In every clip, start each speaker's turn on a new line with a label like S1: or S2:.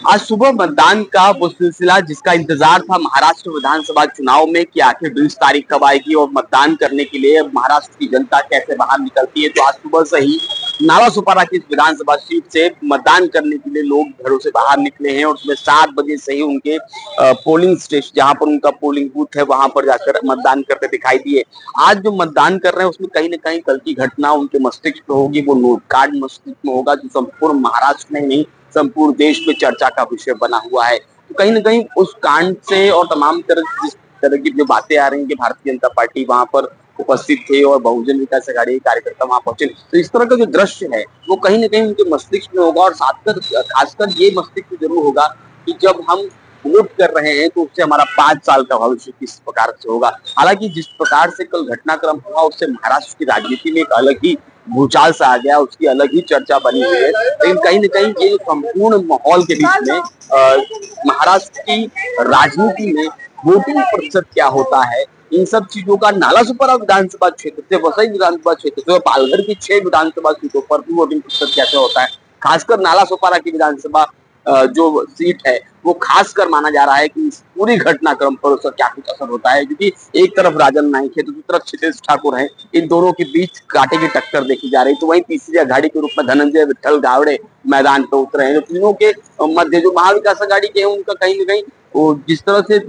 S1: आज सुबह मतदान का वो सिलसिला जिसका इंतजार था महाराष्ट्र विधानसभा चुनाव में कि आखिर 20 तारीख कब आएगी और मतदान करने के लिए महाराष्ट्र की जनता कैसे बाहर निकलती है। तो आज सुबह से ही नालासोपारा की इस विधानसभा सीट से मतदान करने के लिए लोग घरों से बाहर निकले हैं और सुबह 7 बजे से ही उनके पोलिंग स्टेशन जहां पर उनका पोलिंग बूथ है वहां पर जाकर मतदान करते दिखाई दिए। आज जो मतदान कर रहे हैं उसमें कहीं ना कहीं कल की घटना उनके मस्तिष्क में होगी, वो नोट कार्ड मस्तिष्क में होगा जो संपूर्ण महाराष्ट्र में नहीं संपूर्ण देश में चर्चा का विषय बना हुआ है। तो कहीं ना कहीं उस कांड से और तमाम तरह जिस तरह की जो बातें आ रही हैं कि भारतीय जनता पार्टी वहां पर उपस्थित थे और बहुजन विकास आघाड़ी के कार्यकर्ता वहां पहुंचे, तो इस तरह का जो दृश्य है वो कहीं ना कहीं उनके मस्तिष्क में होगा और खासकर ये मस्तिष्क में जरूर होगा कि जब हम वोट कर रहे हैं तो उससे हमारा 5 साल का भविष्य किस प्रकार से होगा। हालांकि जिस प्रकार से कल घटनाक्रम हुआ उससे महाराष्ट्र की राजनीति में एक अलग ही भूचाल सा आ गया, उसकी अलग ही चर्चा बनी हुई है। लेकिन कहीं ना कहीं ये संपूर्ण माहौल के बीच में महाराष्ट्र की राजनीति में वोटिंग प्रतिशत क्या होता है, इन सब चीजों का नालासोपारा विधानसभा क्षेत्र से वसई विधानसभा क्षेत्र से पालघर की 6 विधानसभा सीटों पर भी वोटिंग प्रतिशत कैसे होता है। खासकर नालासोपारा की विधानसभा जो सीट है वो खासकर माना जा रहा है कि इस पूरी घटनाक्रम पर उसका क्या कुछ असर होता है, क्योंकि एक तरफ राजन नाईक है, दूसरी तरफ क्षितेश ठाकुर है। इन दोनों के बीच कांटे की टक्कर देखी जा रही। तो वहीं तीसरी अघाड़ी के रूप में धनंजय विट्ठल गावड़े मैदान पर उतरे हैं। जो तीनों के मध्य जो महाविकास अघाड़ी के हैं उनका कहीं ना कहीं वो जिस तरह से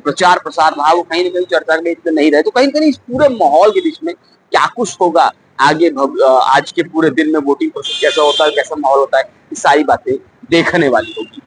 S1: प्रचार प्रसार रहा वो कहीं ना कहीं चर्चा में इतने नहीं रहे। तो कहीं ना कहीं इस पूरे माहौल के बीच में क्या कुछ होगा आगे आज के पूरे दिन में वोटिंग प्रोसेस कैसा होता है, कैसा माहौल होता है, ये सारी बातें देखने वाली होगी।